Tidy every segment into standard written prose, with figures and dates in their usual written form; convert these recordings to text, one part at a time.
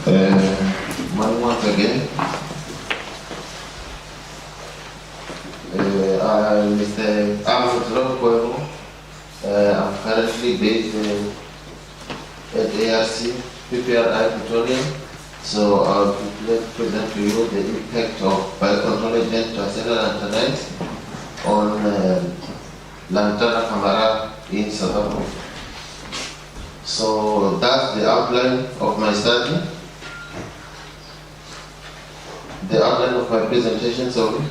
Once again, I'm Mr. Mukwevho. I'm currently based at ARC, PPRI Pretoria. So I'll present to you the impact of biocontrol agent Aceria lantanae on Lantana camara in South Africa. So that's the outline of my study. The outline of my presentation, sorry.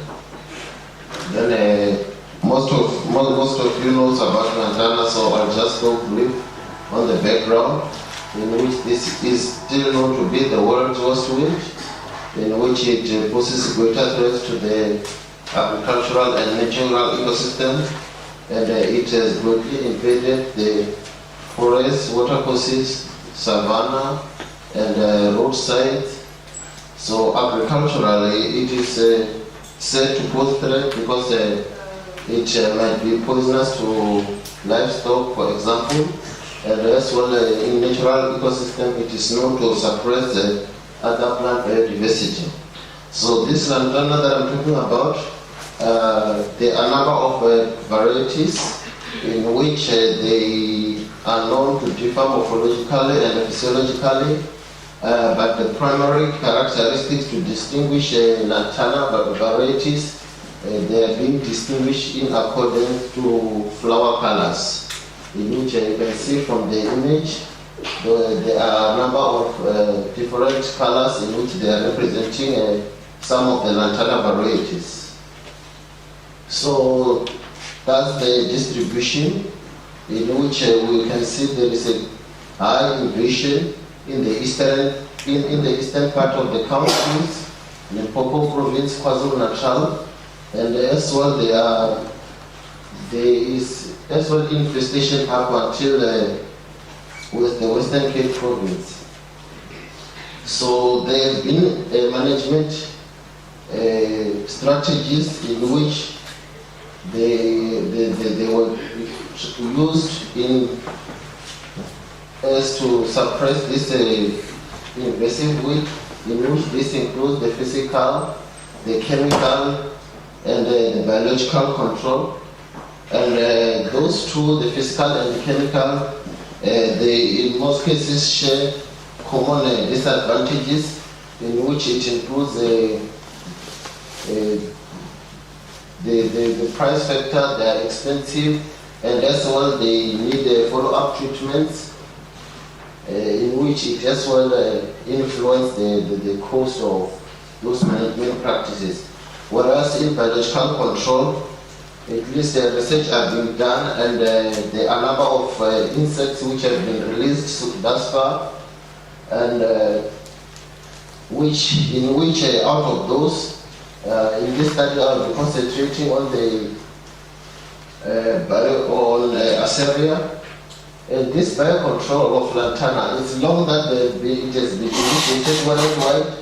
Then most of you knows about Lantana, so I'll just go brief on the background, in which this is still known to be the world's worst wind, in which it poses greater threats to the agricultural and natural ecosystem, and it has greatly invaded the forests, watercourses, savanna, and roadsides. So agriculturally, it is said to pose threat because it might be poisonous to livestock, for example, and as well in natural ecosystem, it is known to suppress other plant biodiversity. So this lantana that I'm talking about, there are a number of varieties in which they are known to differ morphologically and physiologically. But the primary characteristics to distinguish lantana varieties, they are being distinguished in accordance to flower colors, in which you can see from the image, there are a number of different colors in which they are representing some of the lantana varieties. So that's the distribution, in which we can see there is a high invasion in the eastern part of the countries, Limpopo province, Kwazulu Natal, and as well there is as well infestation up until with the Western Cape province. So there have been management strategies in which they were used in as to suppress this invasive weed, in which this includes the physical, the chemical, and the biological control. And those two, the physical and the chemical, they in most cases share common disadvantages, in which it includes the price factor, they are expensive, and as well they need follow-up treatments, in which it as well influence the cost of those management practices. Whereas in biological control, at least research has been done, and there are a number of insects which have been released thus far, and in which out of those, in this study I'll be concentrating on the Aceria. And this biocontrol of lantana, it's long that it has been initiated worldwide,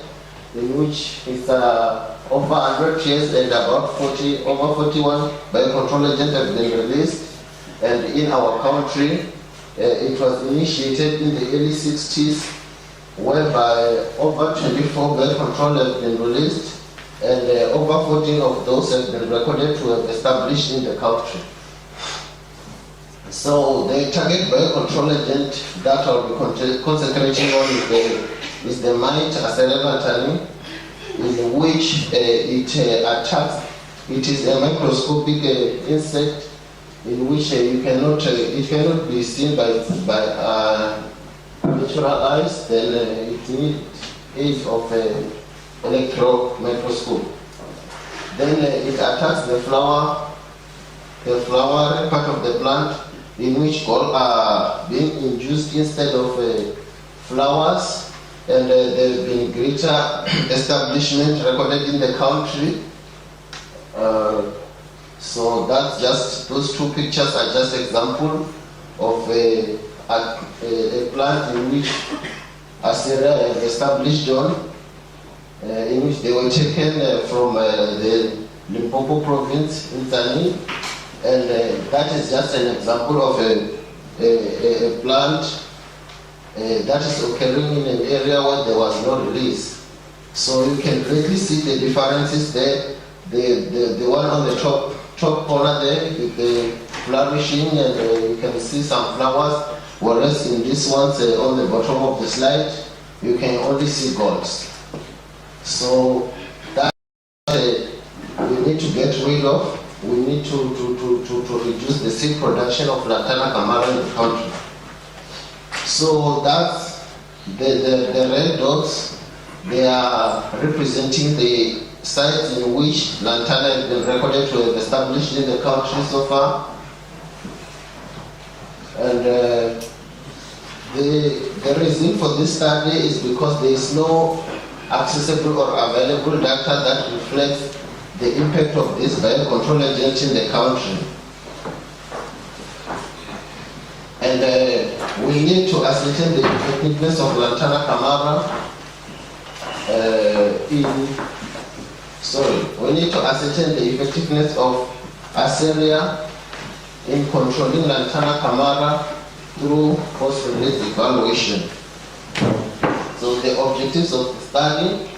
in which it's over 100 years and about over 41 biocontrol agents have been released. And in our country, it was initiated in the early 60s, whereby over 24 biocontrol have been released, and over 14 of those have been recorded to have established in the country. So the target biocontrol agent that I'll be concentrating on is the mite Aceria lantanae, in which it attacks. It is a microscopic insect, in which it cannot be seen by natural eyes. Then it needs aid of electron microscope. Then it attacks the flower part of the plant, in which gall are being induced instead of flowers, and there have been greater establishment recorded in the country. So that's just, those two pictures are just example of a plant in which Aceria have established on, in which they were taken from the Limpopo province in Tanzania. And that is just an example of a plant that is occurring in an area where there was no release. So you can clearly see the differences there. The one on the top corner there, the flourishing, and you can see some flowers, whereas in this ones on the bottom of the slide, you can only see galls. So that we need to get rid of. We need to reduce the seed production of Lantana camara in the country. So that's the red dots. They are representing the sites in which Lantana has been recorded to have established in the country so far. And the reason for this study is because there is no accessible or available data that reflects the impact of this biocontrol agent in the country. And we need to ascertain the effectiveness of Lantana camara we need to ascertain the effectiveness of Aceria in controlling Lantana camara through post-release evaluation. So the objectives of the study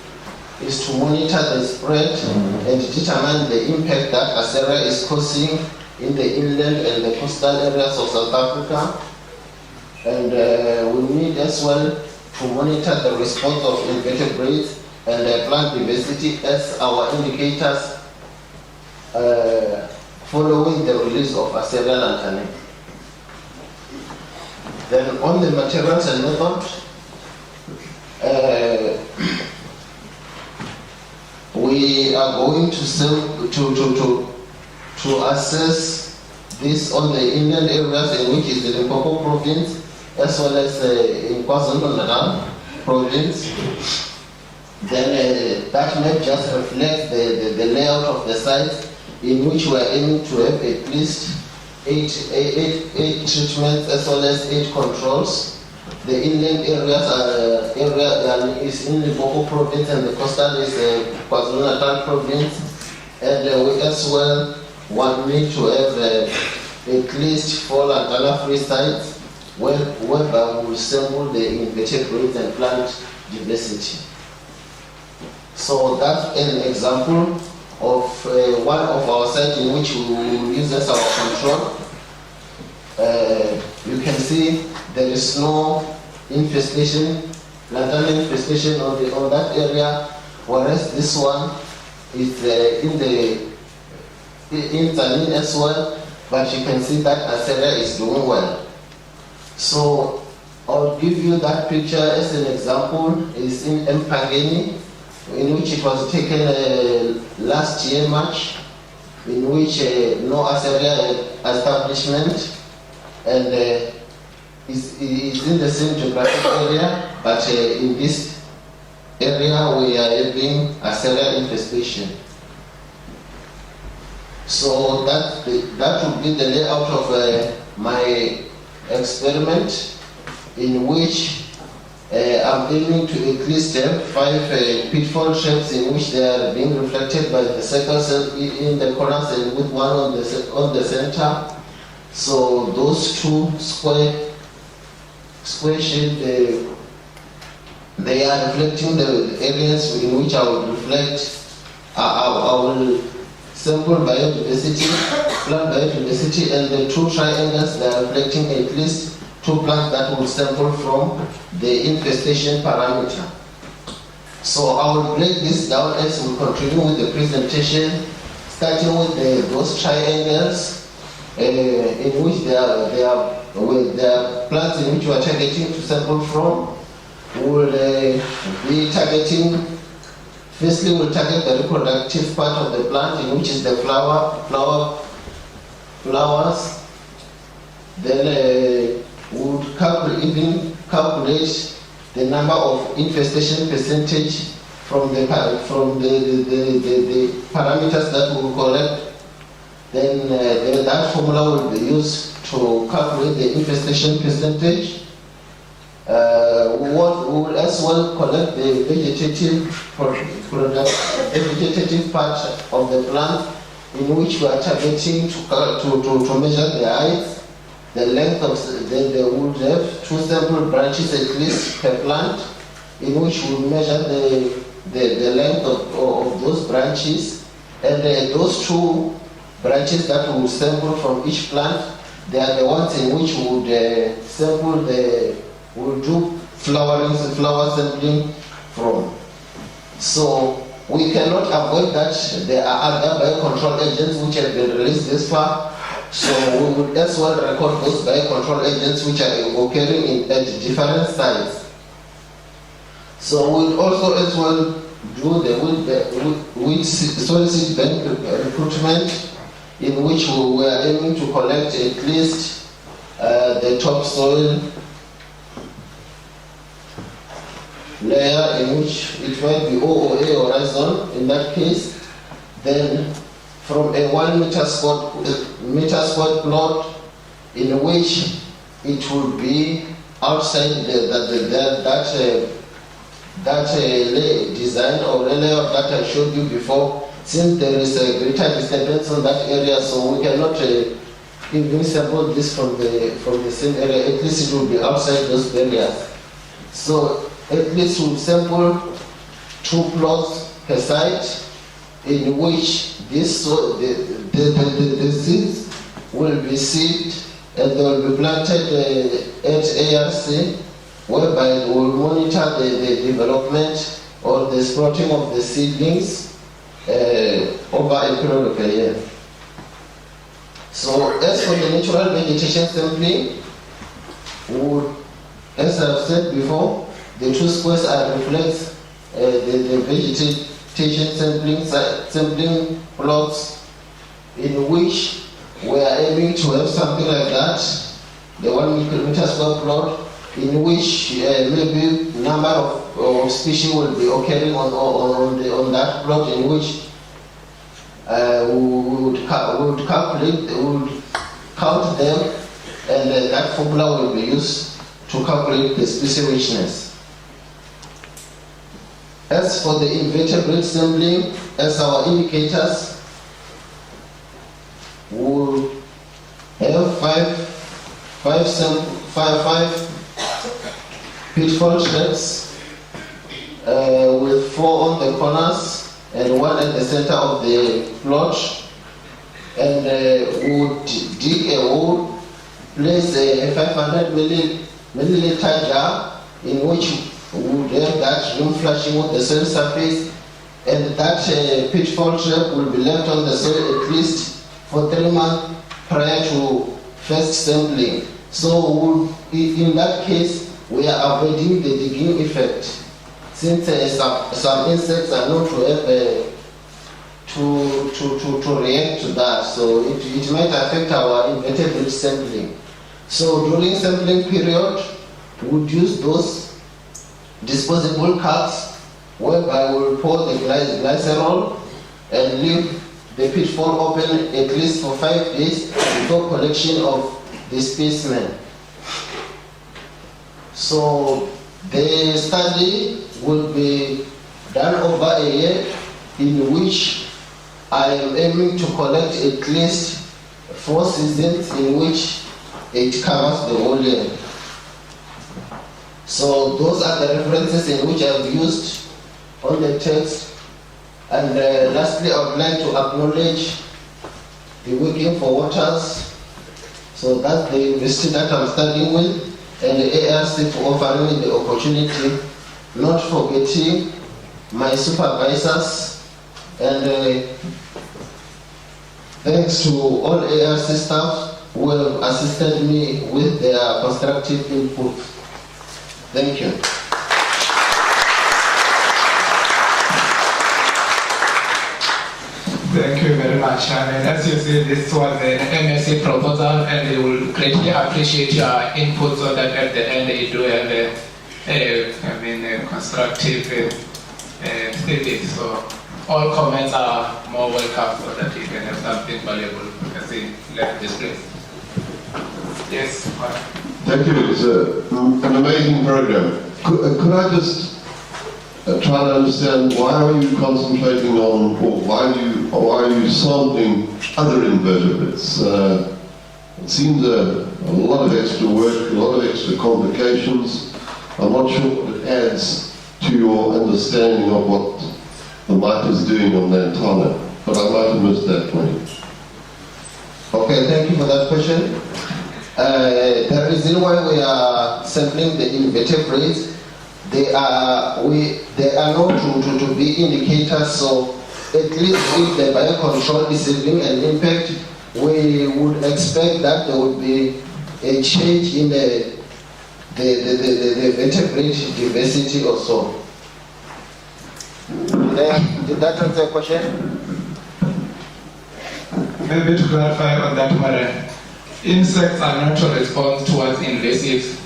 is to monitor the spread and determine the impact that Aceria is causing in the inland and the coastal areas of South Africa. And we need as well to monitor the response of invertebrates and plant diversity as our indicators following the release of Aceria lantanae. Then on the materials and method, we are going to assess this on the inland areas in which is the Limpopo province as well as in Kwazulu Natal province. Then that map just reflects the layout of the sites in which we are aiming to have at least eight treatments as well as 8 controls. The inland areas is in Limpopo province and the coastal is Kwazulu Natal province. And we as well need to have at least 4 Lantana-free sites whereby we will sample the invertebrates and plant diversity. So that's an example of one of our sites in which we will use as our control. You can see there is no infestation, Lantana infestation on that area, whereas this one is in Tanin as well, but you can see that Aceria is doing well. So I'll give you that picture as an example. It's in Mpangeni, in which it was taken last year March, in which no Aceria establishment, and is in the same geographic area, but in this area we are having Aceria infestation. So that would be the layout of my experiment, in which I'm aiming to increase them 5 pitfall shapes in which they are being reflected by the circles in the corners and with one on the center. So those 2 square shapes, they are reflecting the areas in which I will reflect. I will sample biodiversity, plant biodiversity, and the 2 triangles that are reflecting at least 2 plants that will sample from the infestation parameter. So I will break this down as we continue with the presentation, starting with those triangles in which there are plants in which we are targeting to sample from. We will be targeting. Firstly, we'll target the reproductive part of the plant, in which is the flowers. Then we would calculate the number of infestation percentage from the parameters that we will collect. Then that formula will be used to calculate the infestation percentage. We will as well collect the vegetative part of the plant, in which we are targeting to measure the height. the length of, they would have 2 sample branches at least per plant, in which we measure the length of those branches, and those 2 branches that we will sample from each plant, they are the ones in which we would sample we'll do flower sampling from. So we cannot avoid that there are other biocontrol agents which have been released this far. So we would as well record those biocontrol agents which are occurring at different sites. So we would also as well do the soil seed bank recruitment, in which we were aiming to collect at least the topsoil layer, in which it might be OOA or horizon in that case. Then from a 1 meter squared plot, in which it would be outside that design or layout that I showed you before, since there is a greater disturbance on that area, so we cannot even sample this from the same area. At least it will be outside those barriers. So at least we'll sample 2 plots per site, in which the seeds will be seeded and they will be planted at ARC, whereby we will monitor the development or the sprouting of the seedlings over a period of a year. So as for the natural vegetation sampling, as I've said before, the 2 squares reflect the vegetation sampling plots, in which we are aiming to have something like that, the 1 meter square plot, in which maybe number of species will be occurring on that plot, in which we would count them, and that formula will be used to calculate the species richness. As for the invertebrate sampling, as our indicators, we will have five pitfall tracks with 4 on the corners and 1 at the center of the plot, and we would dig a hole, place a 500 milliliter jar, in which we would have that rim flushing with the soil surface, and that pitfall trap will be left on the soil at least for 3 months prior to first sampling. So in that case, we are avoiding the digging effect, since some insects are known to have to react to that, so it might affect our invertebrate sampling. So during sampling period, we would use those disposable cups, whereby we will pour the glycerol and leave the pitfall open at least for 5 days before collection of the specimen. So the study will be done over a year, in which I am aiming to collect at least 4 seasons, in which it covers the whole year. So those are the references in which I've used on the text. And lastly, I would like to acknowledge the Working for Waters. So that's the university that I'm studying with, and the ARC for offering me the opportunity, not forgetting my supervisors, and thanks to all ARC staff who have assisted me with their constructive input. Thank you. Thank you very much. And as you see, this was an MSc proposal, and we will greatly appreciate your input, so that at the end you do have a constructive study. So all comments are more welcome, so that you can have something valuable as you left this place. Yes. Thank you. It's an amazing program. Could I just try to understand, why are you concentrating on, or why are you sampling other invertebrates? It seems a lot of extra work, a lot of extra complications. I'm not sure what it adds to your understanding of what the mite is doing on Lantana, but I might have missed that point. Okay, thank you for that question. The reason why we are sampling the invertebrates, they are known to be indicators, so at least if the biocontrol is having an impact, we would expect that there would be a change in the vertebrate diversity or so. Did that answer your question? Maybe to clarify on that matter, insects are not a response towards invasives.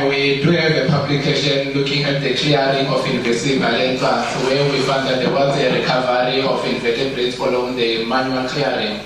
We do have a publication looking at the clearing of invasive alien plants, where we found that there was a recovery of invertebrates following the manual clearing.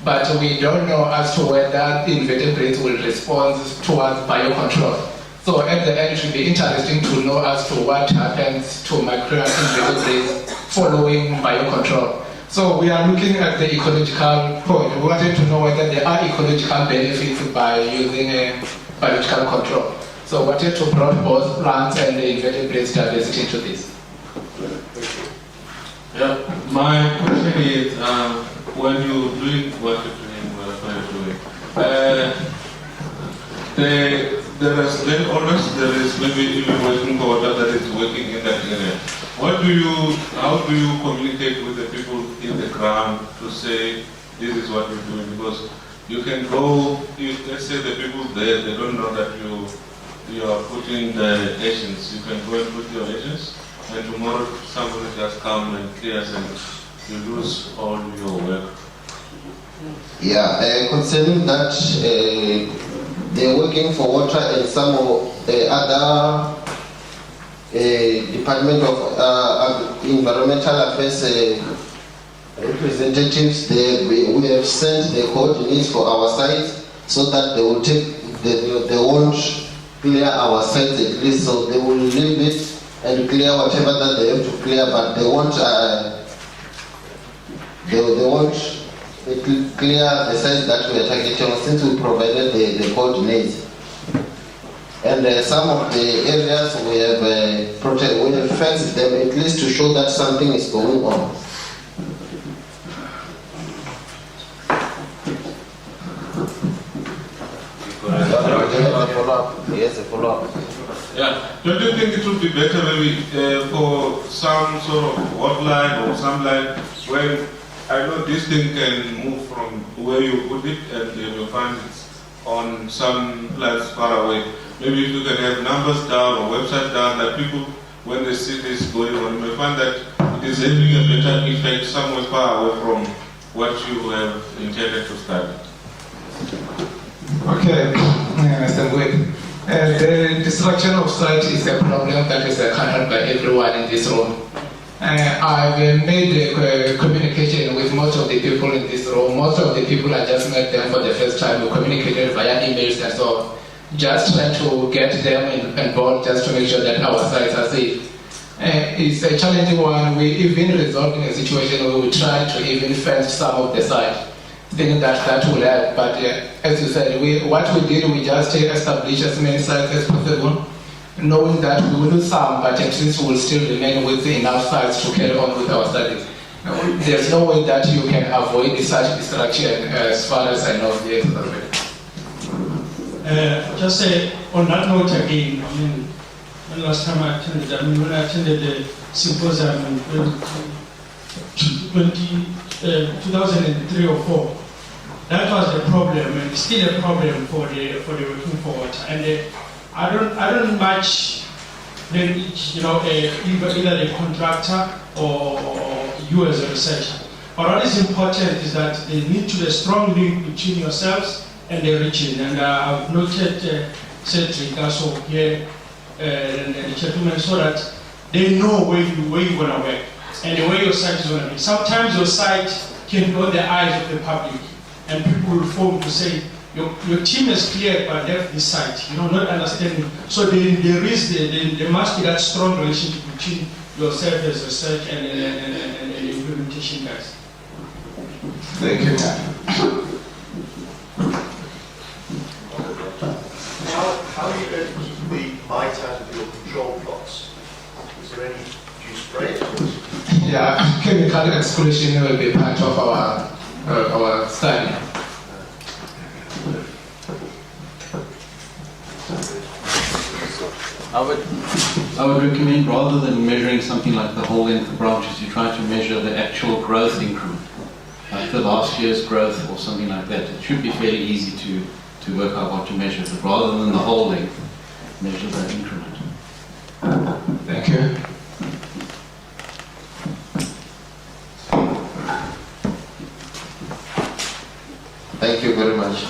But we don't know as to whether invertebrates will respond towards biocontrol. So at the end, it should be interesting to know as to what happens to microinvertebrates following biocontrol. So we are looking at the ecological point. We wanted to know whether there are ecological benefits by using a biological control. So we wanted to bring both plants and the invertebrates diversity into this. Yeah, my question is, when you're doing what you're doing, there is maybe even working for water that is working in that area. How do you communicate with the people in the ground to say this is what you're doing? Because you can go, let's say the people there, they don't know that you are putting the agents. You can go and put your agents, and tomorrow somebody just come and clears and you lose all your work. Yeah, concerning that, they're working for water and some other Department of Environmental Affairs representatives. We have sent the coordinates for our sites so that they will they won't clear our sites at least, so they will leave it and clear whatever that they have to clear, but they won't clear the sites that we are targeting since we provided the coordinates. And some of the areas we have fenced them at least to show that something is going on. Yes, a follow-up. Yeah. Don't you think it would be better maybe for some sort of hotline or some line where I know this thing can move from where you put it and you find it on some place far away. Maybe if you can have numbers down or website down that people, when they see this going on, you may find that it is having a better effect somewhere far away from what you have intended to start. Okay, Mr. Mukwevho. The destruction of site is a problem that is encountered by everyone in this room. I've made a communication with most of the people in this room. Most of the people I just met them for the first time. We communicated via emails and so on. Just trying to get them involved just to make sure that our sites are safe. It's a challenging one. We even resolved in a situation where we tried to even fence some of the site, thinking that will help. But as you said, what we did, we just established as many sites as possible, knowing that we will lose some, but at least we will still remain with enough sites to carry on with our studies. There's no way that you can avoid such destruction as far as I know. Yes, just say on that note again, I mean, when last time I attended, when I attended the symposium in 2003 or 4, that was the problem, and it's still a problem for the working for water. And I don't much blame each, either the contractor or you as a researcher. But what is important is that there needs to be a strong link between yourselves and the region. And I've noted Cedric also here and the gentleman, so that they know where you're going to work and the way your site is going to be. Sometimes your site can be on the eyes of the public, and people will phone to say, your team is clear but left this site, not understanding. So there must be that strong relationship between yourself as research and the implementation guys. Thank you. how are you going to keep the mite out of your control plots? Is there any, do you spray it? Yeah, chemical exclusion will be part of our study. I would recommend, rather than measuring something like the whole length of branches, you try to measure the actual growth increment, like the last year's growth or something like that. It should be fairly easy to work out what to measure, but rather than the whole length, measure that increment. Thank you. Thank you very much.